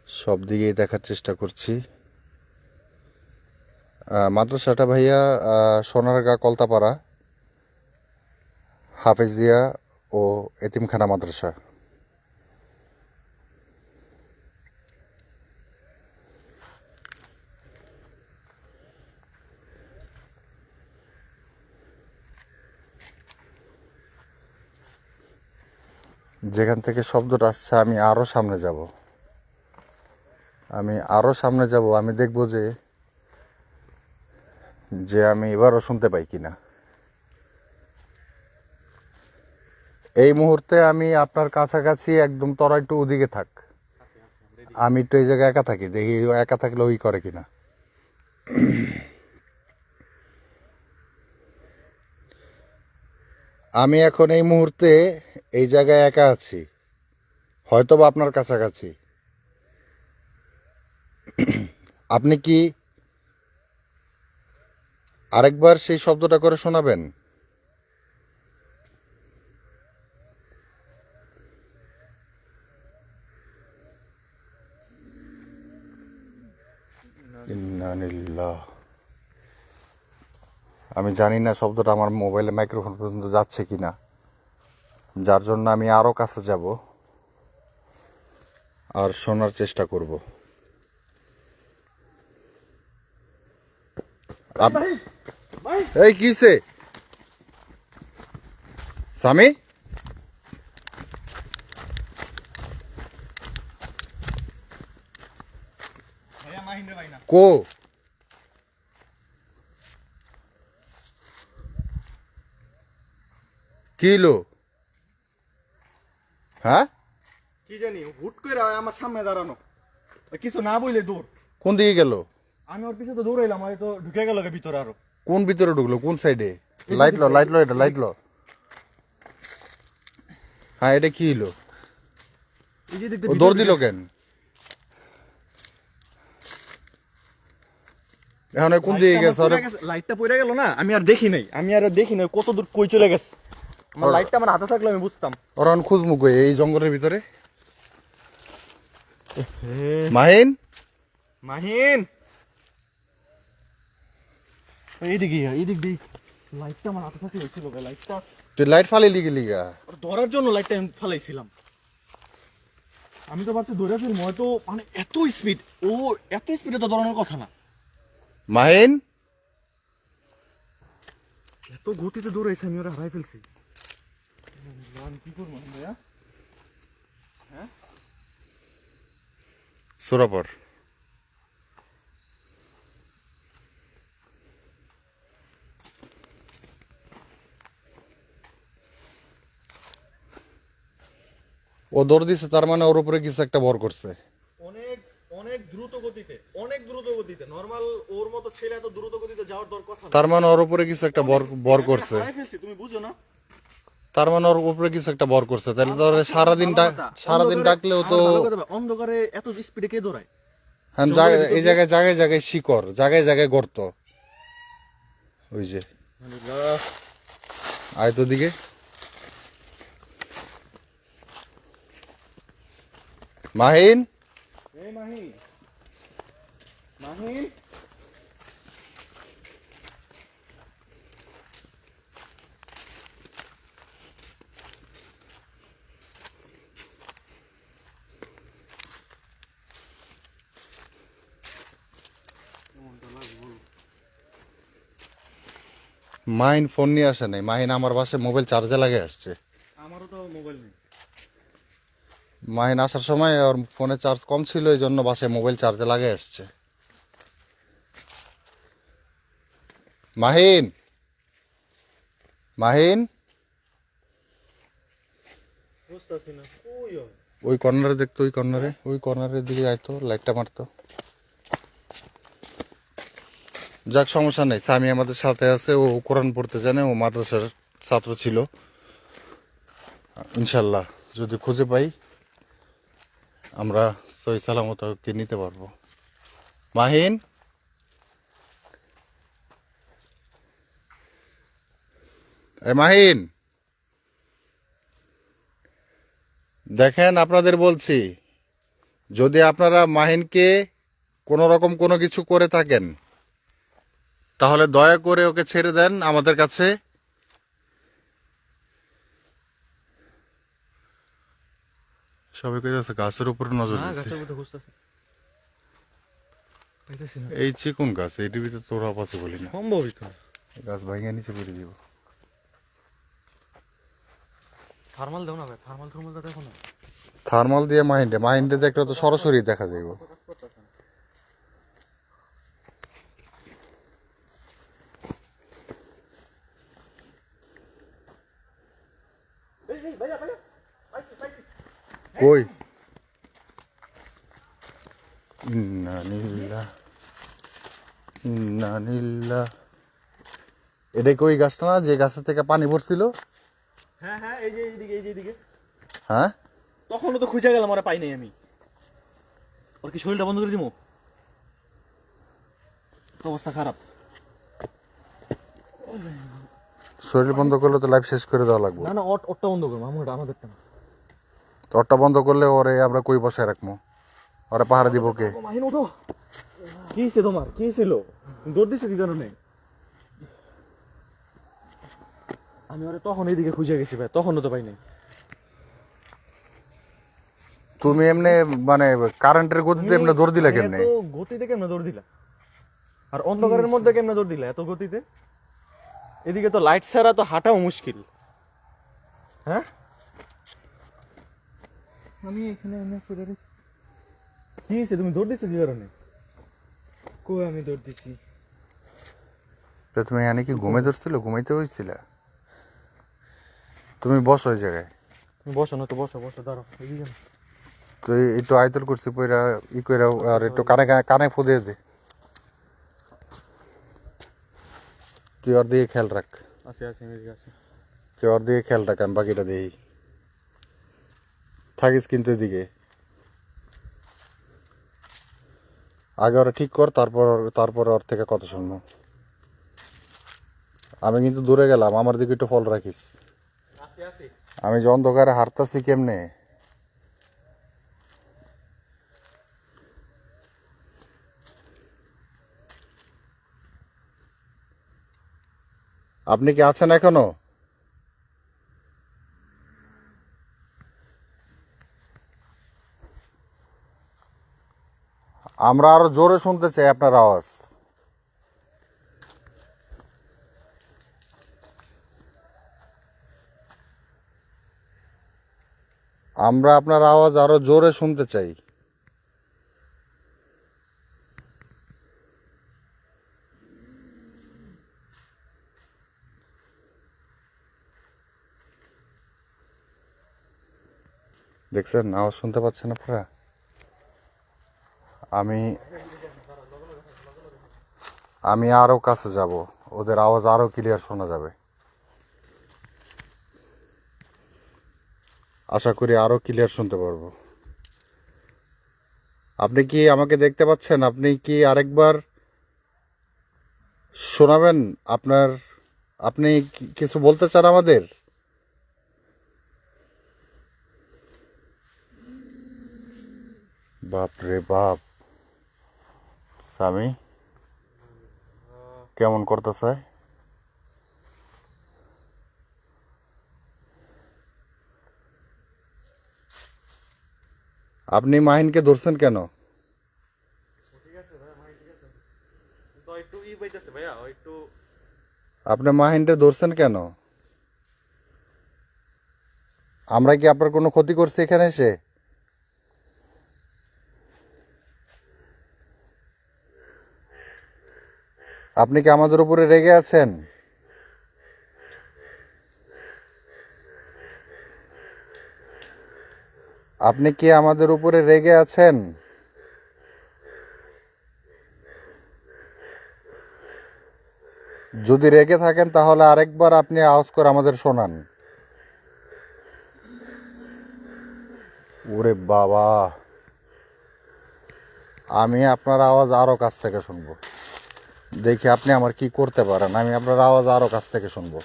সব দিকেই দেখার চেষ্টা করছি। মাদ্রাসাটা ভাইয়া সোনারগাঁ কলতাপাড়া হাফেজিয়া ও এতিমখানা মাদ্রাসা। যেখান থেকে শব্দটা আসছে, আমি আরও সামনে যাব, আমি দেখব যে আমি এবারও শুনতে পাই কিনা। এই মুহূর্তে আমি আপনার কাছাকাছি একদম, তোরা একটু ওদিকে থাক, আমি একটু এই জায়গায় একা থাকি, দেখি ও একা থাকলে ওই করে কিনা। আমি এখন এই মুহূর্তে এই জায়গায় একা আছি, হয়তো বা আপনার কাছাকাছি। আপনি কি আরেকবার সেই শব্দটা করে শোনাবেন? ইন্নালিল্লাহ। আমি জানি না শব্দটা আমার মোবাইলে মাইক্রোফোন পর্যন্ত যাচ্ছে কিনা, যার জন্য আমি আরও কাছে যাব আর শোনার চেষ্টা করব। এই কিসে সামি, কো কিলো? হ্যাঁ, কি জানি হুট করে আমার সামনে দাঁড়ানো, কিছু না বইলে দৌড়। কোন দিকে গেল? আমি ওর পিছে তো দৌড়াইলাম, আর তো ঢুকে গেল ভিতরে আরো। কোন ভিতরে ঢুকলো? কোন সাইডে? লাইট লো, এটা লাইট লো। হ্যাঁ, এটা কি হলো? এই যে দেখতে ও দৌড় দিল কেন? এখন কোন দিকে গেছে? লাইটটা পড়ে গেল না, আমি আর দেখি নাই কত দূর কই চলে গেছে। আমার লাইটটা আমার হাতে থাকলে আমি বুঝতাম। ওরা খুঁজমু কই এই জঙ্গলের ভিতরে? মাহিন, মাহিন এইদিক দিয়ে লাইটটা আমার হাতে থাকলে হয়েছিল, লাইটটা তুই লাইট ফালি গেলি গা? ধরার জন্য লাইটটা আমি ফালাইছিলাম। আমি তো ভাবছি ধরে ফিরবো, হয়তো মানে এত স্পিডে তো দৌড়ানোর কথা না। মাহিন, এত গতিতে দৌড়াইছে, আমি ওরা হারাই ফেলছি। আমি কি করবো ভাইয়া? সুরাপর ও দৌড় দিছে, তার মানে ওর উপরে কিছু একটা ভর করছে। অনেক অনেক দ্রুত গতিতে, অনেক দ্রুত গতিতে। নরমাল ওর মতো ছেলে এত দ্রুত গতিতে যাওয়ার দরকার কথা না। তার মানে ওর উপরে কিছু একটা ভর করছে। হারাই ফেলছি, তুমি বুঝো না? তার মানে ওর উপরে কিছু একটা ভর করছে, তাহলে তো ওরে সারাদিন ডাকলেও তো। অন্ধকারে এত স্পিডে কে দৌড়ায়? হ্যাঁ, এই জায়গায় জায়গায় জায়গায় শিকড়, জায়গায় জায়গায় গর্ত। ওই যে আয় তো দিকে। মাহিন, এই মাহিন, মাহিন, মাহিন ফোন নিয়ে আসে নাই। মাহিন আমার বাসায় মোবাইল চার্জে লাগে আসছে। আমারও তো মোবাইল নেই। মাহিন আসার সময় ওর ফোনে চার্জ কম ছিল, এই জন্য বাসায় মোবাইল চার্জে লাগে আসছে। মাহিন, মাহিন, বুঝতেছি না কই ও? ওই কর্নারে দেখতো, ওই কর্নারে, ওই কর্নারের দিকে আইতো, লাইটটা মারতো। যাক, সমস্যা নেই, স্বামী আমাদের সাথে আছে, ও কোরআন পড়তে জানে, ও মাদ্রাসার ছাত্র ছিল। ইনশাল্লাহ যদি খুঁজে পাই আমরা সহি সালামত ওকে নিতে পারবো। মাহিন, মাহিন, দেখেন আপনাদের বলছি, যদি আপনারা মাহিনকে কোনো রকম কোনো কিছু করে থাকেন, তাহলে দয়া করে ওকে ছেড়ে দেন আমাদের কাছে। সবাই কইতাছে গাছের উপরে নজর না, দিতে। গাছের মধ্যে খুঁজতেছি, পাইতেছি না। এই চিকুন গাছ, এইটির ভিতরে তোরা আছে বলি না, সম্ভবই তো। গাছ ভাঙিয়ে নিচে করে দিব। থার্মাল দাও না ভাই, থার্মাল তো দেখো না। থার্মাল দিয়ে মাহিন্ডে দেখলে তো সরাসরি দেখা যাইব। এই এই ভাইয়া ভাইয়া, পাইছি পাইছি। কই? ইন্না নিল্লাহ, ইন্না নিল্লাহ। এটা কি ওই গাছটা না যে গাছের থেকে পানি পড়ছিল? হ্যাঁ হ্যাঁ, এই যে এইদিকে, এই যে এইদিকে। হ্যাঁ, তখনও তো খুঁজে গেলাম, ওরা পাই নাই আমি। ওর কি শরীরটা বন্ধ করে দিবো? অবস্থা খারাপ। শরীর বন্ধ করলে তো লাইফ শেষ করে দেওয়া লাগবে। না না, ওরটা বন্ধ করবো, আমাদেরটা না। তোরটা বন্ধ করলে ওরে আমরা কই বসায় রাখবো? ওরে পাহারা দিব কে? মাহিন ওঠো। কি হয়েছে তোমার? কি ছিল? দৌড় দিছো কি কারণে? আমি ওরে তখন এইদিকে খুঁজে গেছি ভাই, তখনও তো পাই নাই। তুমি এমনি মানে কারেন্টের গতিতে এমনি দৌড় দিলা কেমনে? এত গতিতে কেমনে দৌড় দিলা? আর অন্ধকারের মধ্যে কেমনে দৌড় দিলা এত গতিতে? এদিকে তো লাইট ছাড়া তো হাঁটাও মুশকিল। হ্যাঁ, আমি এখানে এনে পড়ে রয়েছি। কি হয়েছে? তুমি দৌড় দিছো কি কারণে? কই আমি দৌড় দিছি? তো তুমি এখানে কি ঘুমে ধরছিল? ঘুমাইতে হয়েছিল? তুমি বসো ওই জায়গায়। তুমি বসো না তো, বসো বসো, দাঁড়াও এদিকে না। তো একটু আয়তল করছি পইরা ই কইরা, আর একটু কানে কানে ফুদে দে। তুই ওর দিকে খেয়াল রাখ, আছে আছে, আমি এদিকে আছি। তুই ওর দিকে খেয়াল রাখ, আমি বাকিটা দেই। থাকিস কিন্তু এদিকে। আগে ওরা ঠিক কর, তারপর ওর থেকে কথা শুনবো। আমি কিন্তু দূরে গেলাম, আমার দিকে একটু ফল রাখিস। আছি আছি। আমি যে অন্ধকারে হারতাছি কেমনে? আপনি কি আছেন এখনো? আমরা আরো জোরে শুনতে চাই আপনার আওয়াজ। আমরা আপনার আওয়াজ আরো জোরে শুনতে চাই। দেখছেন আওয়াজ শুনতে পাচ্ছেন আপনারা? আমি আমি আরো কাছে যাব, ওদের আওয়াজ আরো ক্লিয়ার শোনা যাবে। আশা করি আরো ক্লিয়ার শুনতে পারবো। আপনি কি আমাকে দেখতে পাচ্ছেন? আপনি কি আরেকবার শোনাবেন? আপনি কিছু বলতে চান আমাদের? বাপ রে বাপ, স্বামী কেমন করতেছে? আপনি মাহিনকে ধরছেন কেন? তো একটু পাইতেছে ভাইয়া, একটু আপনি মাহিনকে ধরছেন কেন? আমরা কি আপনার কোনো ক্ষতি করছি এখানে এসে? আপনি কি আমাদের উপরে রেগে আছেন? আপনি কি আমাদের উপরে রেগে আছেন? যদি রেগে থাকেন তাহলে আরেকবার আপনি আওয়াজ করে আমাদের শোনান। ওরে বাবা, আমি আপনার আওয়াজ আরো কাছ থেকে শুনবো। দেখি আপনি আমার কি করতে পারেন। আমি আপনার আওয়াজ আরো কাছ থেকে শুনবো।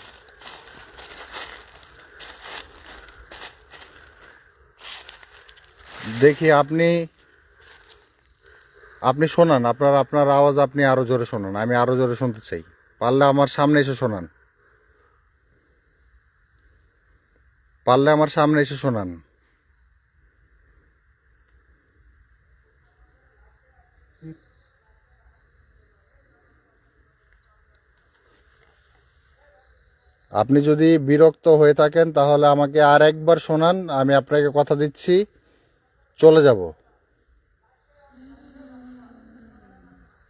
দেখি আপনি শোনান, আপনার আওয়াজ আপনি আরো জোরে শোনান। আমি আরো জোরে শুনতে চাই। পারলে আমার সামনে এসে শোনান। পারলে আমার সামনে এসে শোনান। আপনি যদি বিরক্ত হয়ে থাকেন তাহলে আমাকে আর একবার শোনান। আমি আপনাকে কথা দিচ্ছি চলে যাব।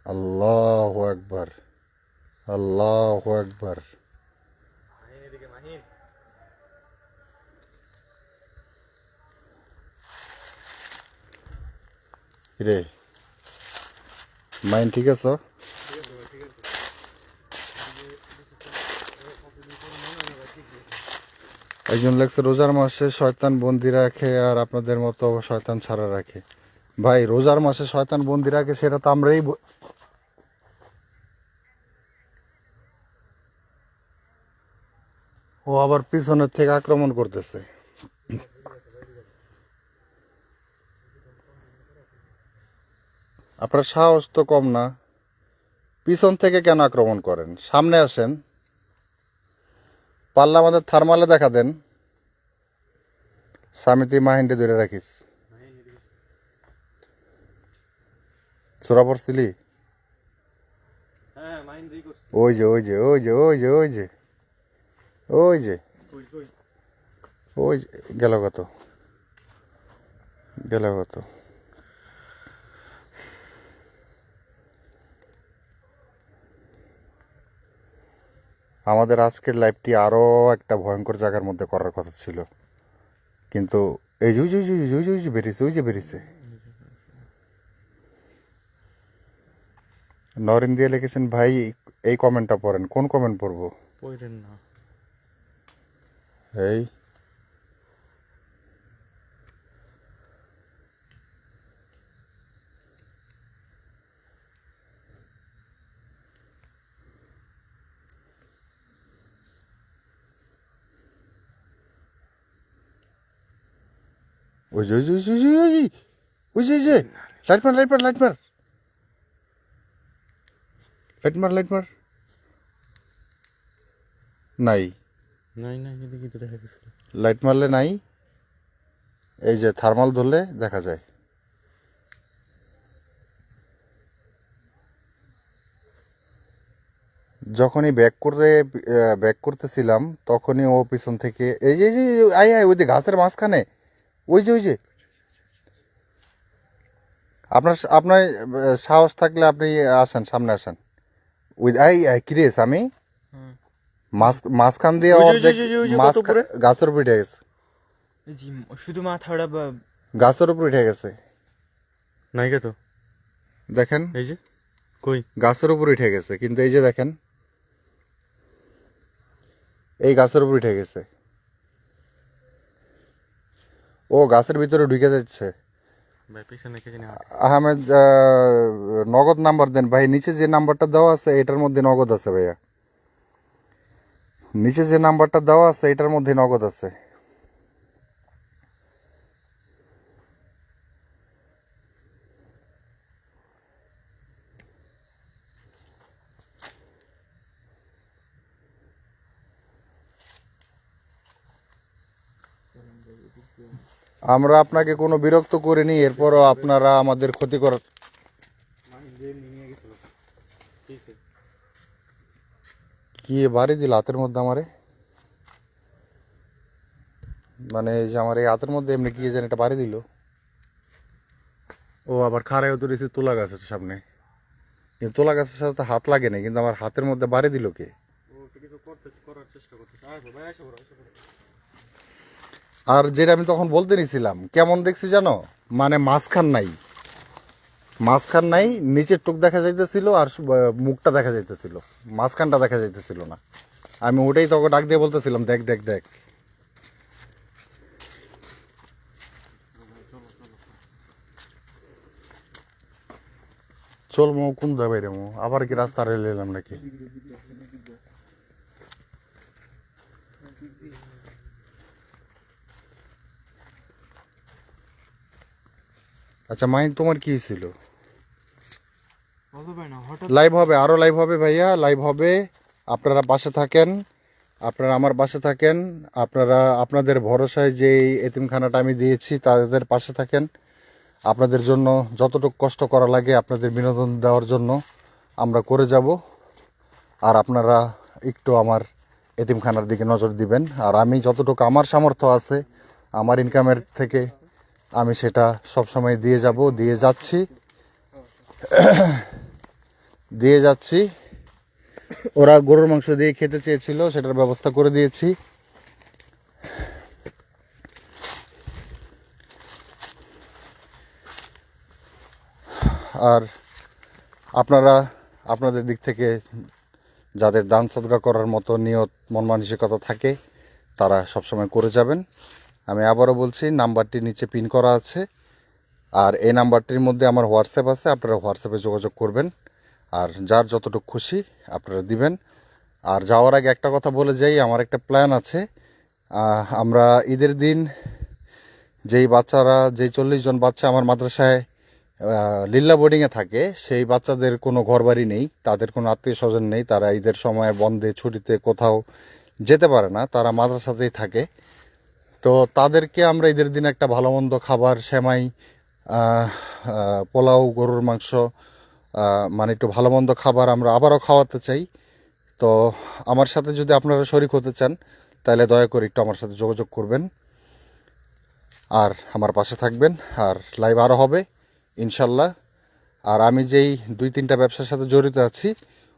আল্লাহু আকবার, আল্লাহু আকবার। মাহিন এদিকে, মাহিন। রে মাইন ঠিক আছে? একজন লেখছে রোজার মাসে শয়তান বন্দি রাখে আর আপনাদের মতো শয়তান ছাড়া রাখে। ভাই রোজার মাসে শয়তান বন্দি রাখে সেটা তো আমরাই ও আবার পিছনের থেকে আক্রমণ করতেছে। আপনার সাহস তো কম না, পিছন থেকে কেন আক্রমণ করেন? সামনে আসেন, পারলে আমাদের থার্মালে দেখা দেন। স্বামী তুই মাহিন্ডে ধরে রাখিস। ছোড়া পড়ছিলি? হ্যাঁ মাহিন দেই করছি। ওই যে ওই যে ওই যে ওই যে ওই যে ওই যে কই কই? ওই যে, গেল কত, গেল কত। আমাদের আজকের লাইভটি আরো একটা ভয়ঙ্কর জায়গার মধ্যে করার কথা ছিল, কিন্তু এই যে ওই যে ওই যে ওই যে ওই যে বেরিয়েছে, ওই যে বেরিয়েছে। নরেন দিয়ে লিখেছেন ভাই এই কমেন্টটা পড়েন। কোন কমেন্ট পড়বো? পড়েন না। এই ওই যে ওই যে ওই যে ওই যে ওই যে লাইট মার লাইট মার লাইট মার লাইট মার লাইট মার। নাই, নাই নাই, এদিকে তো দেখা গেছে। লাইট মারলে নাই। এই যে থার্মাল ধরলে দেখা যায়। যখনই ব্যাক করতেছিলাম তখনই ও পিছন থেকে এই যে এই যে আই আই ওই যে ঘাসের মাঝখানে ওই যে আপনার আপনার সাহস থাকলে আপনি আসেন, সামনে আসেন। ওই আই আই কিরেস আমি মাঝখান দিয়ে ওই যে, অর্ধেক ওই যে, ওই যে, মাছ কত উপরে? গাছের উপরে গেছে। এই যে শুধু মাথাটা গাছের উপর উঠে গেছে, নাইকা তো দেখেন এই যে কই গাছের উপর উঠে গেছে, কিন্তু এই যে দেখেন এই গাছের উপর উঠে গেছে, ও গাছের ভিতরে ঢুকে যাচ্ছে। ভাই পিছনে কে জানি হাঁটে। আহমেদ, নগদ নাম্বার দেন ভাই। নিচে যে নাম্বারটা দেওয়া আছে এটার মধ্যে নগদ আছে ভাইয়া, নিচে যে নাম্বারটা দেওয়া আছে এটার মধ্যে নগদ আছে। আমরা আপনাকে কোনো বিরক্ত করিনি, এরপরও আপনারা আমাদের ক্ষতি করার কি বাড়ি দিল হাতের মধ্যে আমারে, মানে এই যে আমার এই হাতের মধ্যে এমনি কি জানি এটা বাড়ি দিল। ও আবার খাড়ায় তো রয়েছে তুলা গাছের সামনে, কিন্তু তুলা গাছের সাথে তো হাত লাগে না, কিন্তু আমার হাতের মধ্যে বাড়ি দিল কে? করার চেষ্টা করতেছে। আসো ভাই, আসো বড়, আসো বড়। আর যেটা আমি তখন বলতে নিছিলাম কেমন দেখছি জানো, মানে মাঝখান নাই, মাঝখান নাই, নিচের টুক দেখা যাইতেছিল আর মুখটা দেখা যাইতেছিল, মাঝখানটা দেখা যাইতেছিল না। আমি ওটাই তখন ডাক দিয়ে বলতেছিলাম দেখ দেখ দেখ। চল মো কোন যাবে রে মো, আবার কি রাস্তা রেলে এলাম নাকি? আচ্ছা মাইন, তোমার কি ছিল? বলতে পারি না, হঠাৎ লাইভ হবে, আরো লাইভ হবে ভাইয়া, লাইভ হবে। আপনারা পাশে থাকেন, আপনারা আমার পাশে থাকেন, আপনারা আপনাদের ভরসায় যে এতিমখানাটা আমি দিয়েছি তাদের পাশে থাকেন। আপনাদের জন্য যতটুকু কষ্ট করা লাগে আপনাদের বিনোদন দেওয়ার জন্য আমরা করে যাব। আর আপনারা একটু আমার এতিমখানার দিকে নজর দিবেন। আর আমি যতটুকু আমার সামর্থ্য আছে আমার ইনকামের থেকে আমি সেটা সবসময় দিয়ে যাব, দিয়ে যাচ্ছি। ওরা গরুর মাংস দিয়ে খেতে চেয়েছিল, সেটার ব্যবস্থা করে দিয়েছি। আর আপনারা আপনাদের দিক থেকে যাদের দান সদকা করার মতো নিয়ত মন মানসিকতা থাকে তারা সবসময় করে যাবেন। আমি আবারও বলছি, নাম্বারটি নিচে পিন করা আছে, আর এই নাম্বারটির মধ্যে আমার হোয়াটসঅ্যাপ আছে, আপনারা হোয়াটসঅ্যাপে যোগাযোগ করবেন। আর যার যতটুকু খুশি আপনারা দিবেন। আর যাওয়ার আগে একটা কথা বলে যাই, আমার একটা প্ল্যান আছে। আমরা ঈদের দিন যেই বাচ্চারা, যেই 40 জন বাচ্চা আমার মাদ্রাসায় লিল্লা বোর্ডিংয়ে থাকে, সেই বাচ্চাদের কোনো ঘরবাড়ি নেই, তাদের কোনো আত্মীয় স্বজন নেই, তারা ঈদের সময় বন্ধে ছুটিতে কোথাও যেতে পারে না, তারা মাদ্রাসাতেই থাকে। তো তাদেরকে আমরা ঈদের দিন একটা ভালো মন্দ খাবার, সেমাই, পোলাও, গরুর মাংস, মানে একটু ভালো মন্দ খাবার আমরা আবারও খাওয়াতে চাই। তো আমার সাথে যদি আপনারা শরিক হতে চান তাহলে দয়া করে একটু আমার সাথে যোগাযোগ করবেন আর আমার পাশে থাকবেন। আর লাইভ আরও হবে ইনশাল্লাহ। আর আমি যেই 2-3টা ব্যবসার সাথে জড়িত আছি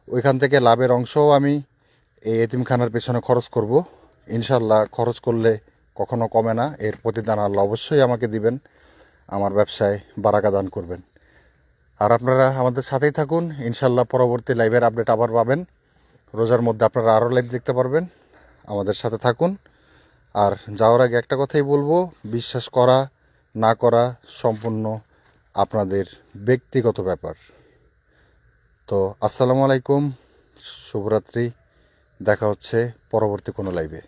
ওইখান থেকে লাভের অংশও আমি এই এতিমখানার পেছনে খরচ করব ইনশাল্লাহ। খরচ করলে কখনো কমে না, এর প্রতিদান আল্লাহ অবশ্যই আমাকে দিবেন, আমার ব্যবসায় বারাকা দান করবেন। আর আপনারা আমাদের সাথেই থাকুন, ইনশাল্লাহ পরবর্তী লাইভের আপডেট আবার পাবেন। রোজার মধ্যে আপনারা আরও লাইভ দেখতে পারবেন, আমাদের সাথে থাকুন। আর যাওয়ার আগে একটা কথাই বলবো, বিশ্বাস করা না করা সম্পূর্ণ আপনাদের ব্যক্তিগত ব্যাপার। তো আসসালামু আলাইকুম, শুভরাত্রি, দেখা হচ্ছে পরবর্তী কোনো লাইভে।